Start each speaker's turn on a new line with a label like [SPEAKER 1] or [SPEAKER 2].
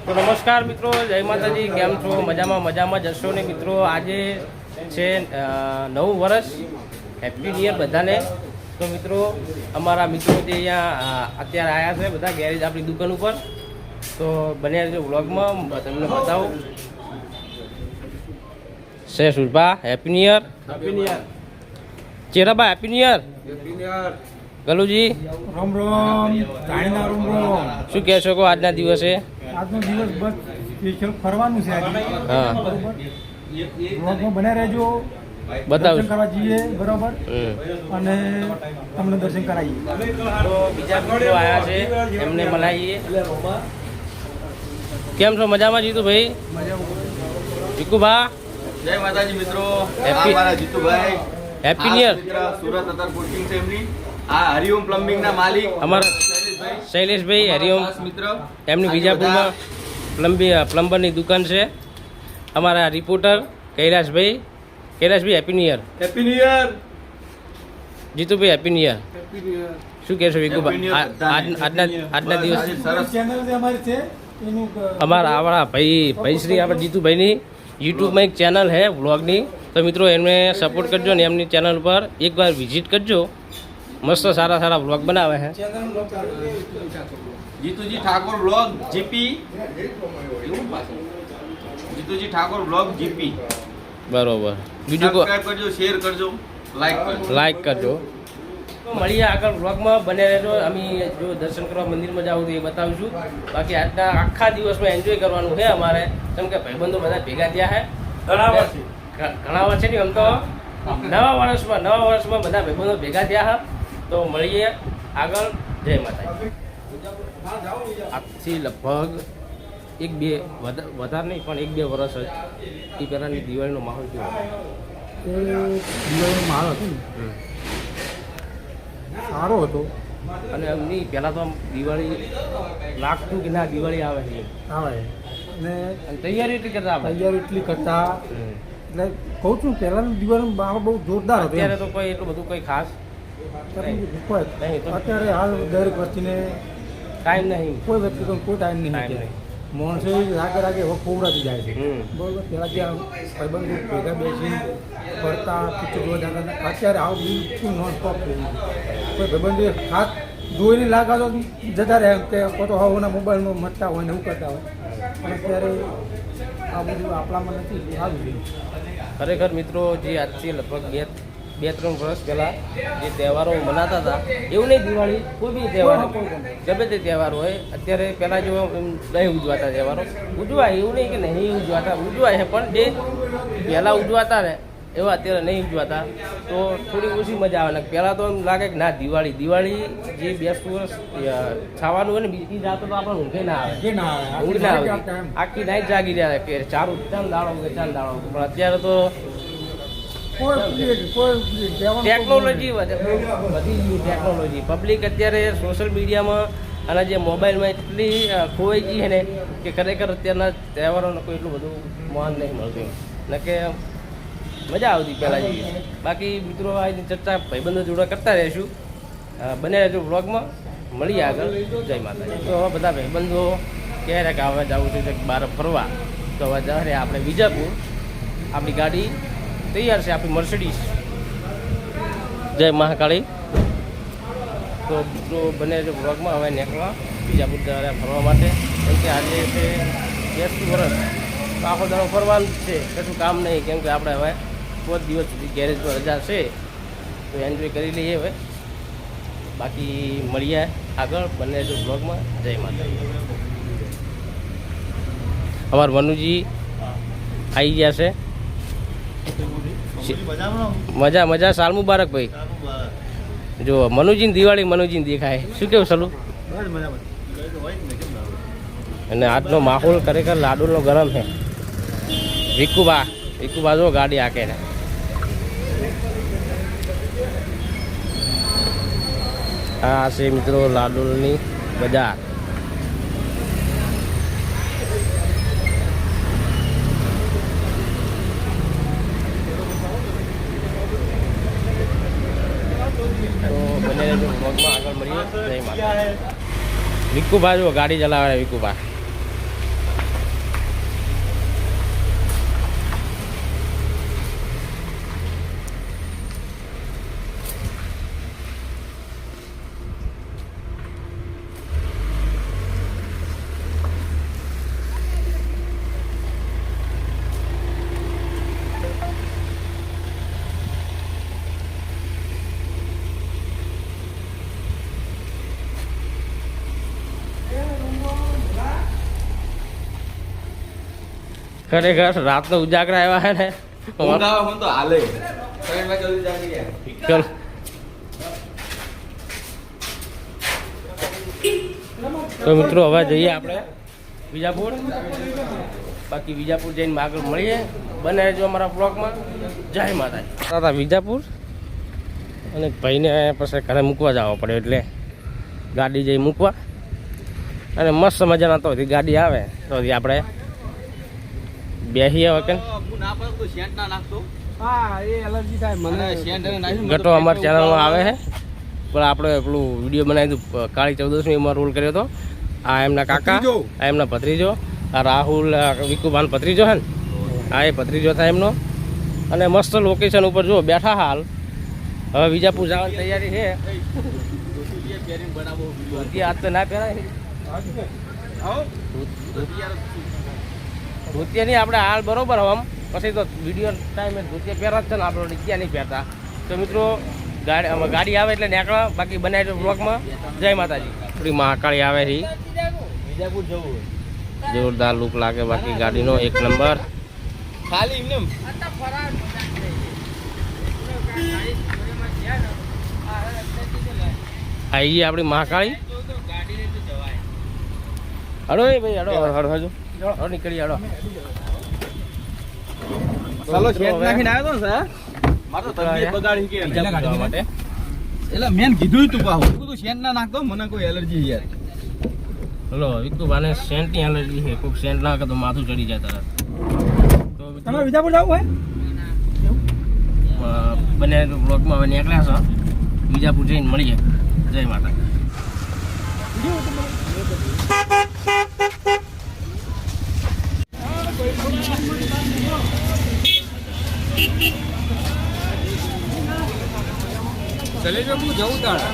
[SPEAKER 1] તો નમસ્કાર મિત્રો, જય માતાજી. કેમ છો? મજામાં જશો ને મિત્રો. આજે છે નવું વર્ષ. હેપી ન્યુ યર બધાને. તો મિત્રો અમારા મિત્રો જે અહીંયા અત્યારે આવ્યા છે બધા ગેરેજ આપણી દુકાન ઉપર, તો બન્યા છે વ્લોગમાં તમને બતાવું. શે સુરભા હેપી ન્યુ યર. ચેરાબા હેપી ન્યુ યર. ગલુજી
[SPEAKER 2] રામ રામ. ચાઇના રામ રામ.
[SPEAKER 1] શું કહે છો આજના દિવસે?
[SPEAKER 2] આજનો દિવસ બસ સ્પેશિયલ ફરવાનું છે આજે.
[SPEAKER 1] હા,
[SPEAKER 2] વ્લોગમાં બને રહેજો.
[SPEAKER 1] બતાવું
[SPEAKER 2] દર્શન કરવા જઈએ બરોબર, અને તમને દર્શન કરાવીએ.
[SPEAKER 1] તો બીજા મિત્રો આવ્યા છે, એમને મનાવીએ. કેમ છો? મજામાં જીતુભાઈ? જીકુભા
[SPEAKER 3] જય માતાજી મિત્રો.
[SPEAKER 1] હેપી
[SPEAKER 3] મારા Jitubhai
[SPEAKER 1] happy new year.
[SPEAKER 3] Surat અત્યારે પોસ્ટિંગ છે એમની. આ હરિઓમ પ્લમ્બિંગ ના માલિક
[SPEAKER 1] અમારા શૈલેષભાઈ હરિઓમ,
[SPEAKER 3] ખાસ મિત્ર.
[SPEAKER 1] એમની વિજાપુરમાં પ્લમ્બરની દુકાન છે. અમારા reporter Kailashbhai happy new year.
[SPEAKER 3] Happy new year.
[SPEAKER 1] Jitubhai happy new year. શું કહેશો વિકુભા
[SPEAKER 3] Happy New Year.
[SPEAKER 1] આજના દિવસ?
[SPEAKER 3] સરસ.
[SPEAKER 2] ચેનલ જે અમારી છે એનું
[SPEAKER 1] અમારા ભાઈ શ્રી આપણે જીતુભાઈની યુટ્યુબમાં એક ચેનલ છે વ્લોગની, તો મિત્રો એમને સપોર્ટ કરજો ને એમની ચેનલ પર એકવાર વિઝિટ કરજો. મસ્ત સારા વ્લોગ બનાવે છે.
[SPEAKER 3] Jituji Thakor blog GP. Jituji Thakor blog GP.
[SPEAKER 1] બરોબર. બીજું
[SPEAKER 3] સબસ્ક્રાઇબ કરજો, શેર કરજો, લાઈક કરજો.
[SPEAKER 1] મળીએ આગળ વ્લોગમાં, બને રહેજો. અમે જો દર્શન કરવા મંદિરમાં જાવ તો એ બતાવીશું. બાકી આજના આખા દિવસમાં એન્જોય કરવાનું છે અમારે, કેમ કે ભાઈબંધો બધા ભેગા થયા છે ઘણા વર્ષ છે. આમ તો નવા વર્ષમાં બધા ભાઈબંધો ભેગા થયા છે. તો મળીએ આગળ. જય માતાજી. આજથી લગભગ એક બે વધારે નહીં પણ 1-2 વર્ષ જ એ પહેલાંની દિવાળીનો માહોલ કેવો?
[SPEAKER 2] દિવાળીનો માહોલ હતો ને સારો હતો.
[SPEAKER 1] અને એમની પહેલાં તો આમ દિવાળી લાગતું કે ના દિવાળી આવે છે
[SPEAKER 2] આવે અને
[SPEAKER 1] તૈયારી એટલી કરતા આપણે.
[SPEAKER 2] તૈયારી એટલી કરતા, એટલે કહું છું પહેલાંનું દિવાળીનો માહોલ બહુ જોરદાર હતો.
[SPEAKER 1] અત્યારે તો કોઈ એટલું બધું કોઈ ખાસ
[SPEAKER 2] અત્યારે હાલ દરેક વસ્તીને
[SPEAKER 1] ટાઈમ નહીં.
[SPEAKER 2] કોઈ વ્યક્તિ કોઈ ટાઈમ નહીં.
[SPEAKER 1] ટાઈમ
[SPEAKER 2] અત્યારે માણસો રાગે હવે ખોવડાતી જાય છે. બરોબર, પહેલાં ત્યાં ભાઈબંધો ભેગા બેસી ફરતા પિક્ચર જોવા જતા હતા. અત્યારે આવું બિલકુલ નોન સ્ટોપ થઈ ગયું. કોઈ ભાઈબંધો હાથ જોઈને લાગા તો જતા રહે કે કોતો હવના મોબાઈલમાં મતતા હોય ને એવું કરતા હોય. પણ અત્યારે આ બધું આપણામાં નથી. સારું છે
[SPEAKER 1] ખરેખર મિત્રો, જે આજથી લગભગ 2-3 વર્ષ પહેલાં જે તહેવારો મનાતા હતા એવું નહીં. દિવાળી કોઈ બી તહેવાર ગમે તે તહેવાર હોય, અત્યારે પહેલાં જો નહીં ઉજવાતા તહેવારો ઉજવાય એવું નહીં કે નહીં ઉજવાતા, ઉજવાય છે પણ જે પહેલાં ઉજવાતા ને એવા અત્યારે નહીં ઉજવાતા, તો થોડી ઓછી મજા આવે ને. પહેલાં તો એમ લાગે કે ના દિવાળી જે 20 વર્ષ ખાવાનું હોય ને બીજી રાતો તો આપણે ઊંઘે ના આવે. ઊંઘ ના આવે, આખી નાઈટ જાગી રહ્યા કે ચારું ચાલ દાડો પણ અત્યારે તો ટેકનોલોજી વધી ગઈ. ટેકનોલોજી પબ્લિક અત્યારે સોશિયલ મીડિયામાં અને જે મોબાઈલમાં એટલી ખોવાઈ ગઈ છે ને કે ખરેખર અત્યારના તહેવારોને કોઈ એટલું બધું માન નહીં મળતું ને કે મજા આવતી પહેલાં જેવી. બાકી મિત્રો આજની ચર્ચા ભાઈબંધો જોડે કરતા રહીશું. બને રહેજો વ્લોગમાં. મળીએ આગળ. જય માતાજી. તો હવે બધા ભાઈબંધો કહે કે હવે જવું છે બહાર ફરવા, તો હવે જશે આપણે વિજાપુર. આપણી ગાડી તૈયાર છે, આપણી મર્સિડીઝ. જય મહાકાળી. તો મિત્રો બને જો બ્લોગમાં હવે નીકળવા બીજાપુર ફરવા માટે, કેમ કે આજે છે 20 વર્ષ, તો આખો દાડો ફરવાનું જ છે, કશું કામ નહીં. કેમ કે આપણે હવે 5 દિવસ સુધી ગેરેજમાં રજા છે, તો એન્જોય કરી લઈએ હવે. બાકી મળીએ આગળ. બને જો બ્લોગમાં. જય માતાજી. અમારા મનુજી આવી ગયા છે. મજા. સાલ મુબારક ભાઈ. જો મનુજીની દિવાળી મનુજીને દેખાય. શું કેવું સલું? અને આજનો માહોલ ખરેખર લાડુનો ગરમ છે. વિકુબા જો ગાડી આકે છે. આ છે મિત્રો લાડુની બજાર. આગળ મળીએ. જય માતા. વિકુભા જો ગાડી ચલાવે વિકુભા. ખરેખર રાતનો ઉજાગરા આવ્યા હે ને
[SPEAKER 3] ઊંઘ આવે મને તો હાલે 3 વાગે જલ્દી જાગી ગયા.
[SPEAKER 1] ચલો તો મિત્રો હવે જઈએ આપણે વિજાપુર. બાકી વિજાપુર જઈને આગળ મળીએ. બને રહેજો અમારા બ્લોગમાં. જય માતાજી. દાદા વિજાપુર અને ભાઈને પછી ઘરે મૂકવા જવા પડે એટલે ગાડી જઈ મૂકવા. અને મસ્ત મજાના તો ગાડી આવે તો આપણે બેસીએ વખત.
[SPEAKER 3] હું ના પાડું તો સેન્ટ ના નાખતો.
[SPEAKER 2] હા એ એલર્જી થાય મને
[SPEAKER 3] સેન્ટ નાખી
[SPEAKER 1] ગટો અમારી ચેનલમાં આવે છે પણ આપણે પેલું વિડીયો બનાવી હતું કાળી 14મી એમાં રોલ કર્યો હતો. આ એમના કાકા, આ એમના ભત્રીજો, આ રાહુલ વિકુભાન ભત્રીજો છે ને, આ એ ભત્રીજો થાય એમનો. અને મસ્ત લોકેશન ઉપર જો બેઠા હાલ. હવે વિજાપુર જવાની તૈયારી છે. આજ તો ના પહેરાય ધોતિયા નહીં આપણે હાલ બરોબર આમ પછી તો વિડીયો ટાઈમે ધોતિયા પહેરા જ છે ને આપણે ડીક્યા નહીં પહેરતા. તો મિત્રો ગાડી આવે એટલે નીકળવા. બાકી બનાવી બ્લોગમાં. જય માતાજી. આપણી મહાકાળી આવે છે વિજાપુર જવું જોરદાર લુક લાગે. બાકી ગાડીનો 1 નંબર.
[SPEAKER 3] ખાલી એમને
[SPEAKER 1] આવી આપણી મહાકાળી. હડો એ ભાઈ હડો હડો હડો હડો નીકળી હડો.
[SPEAKER 3] ચાલો સેન્ટ નાખીને આવ્યો તો સર મારો તબિયત બગાડી કે
[SPEAKER 1] વિજાપુર જવા માટે.
[SPEAKER 3] એટલે મેં કીધું તું પાહુ તું સેન્ટ ના નાખતો મને કોઈ એલર્જી યાર.
[SPEAKER 1] હલો વિકુભાને સેન્ટની એલર્જી છે. કોઈક સેન્ટ નાખે તો માથું ચડી જાય તરત. તો
[SPEAKER 2] તમે વિજાપુર જવું હોય
[SPEAKER 1] બને બ્લોગમાં હવે નીકળ્યા છો. વિજાપુર જઈને મળીએ. જય માતા.
[SPEAKER 2] ચલે જવું તારા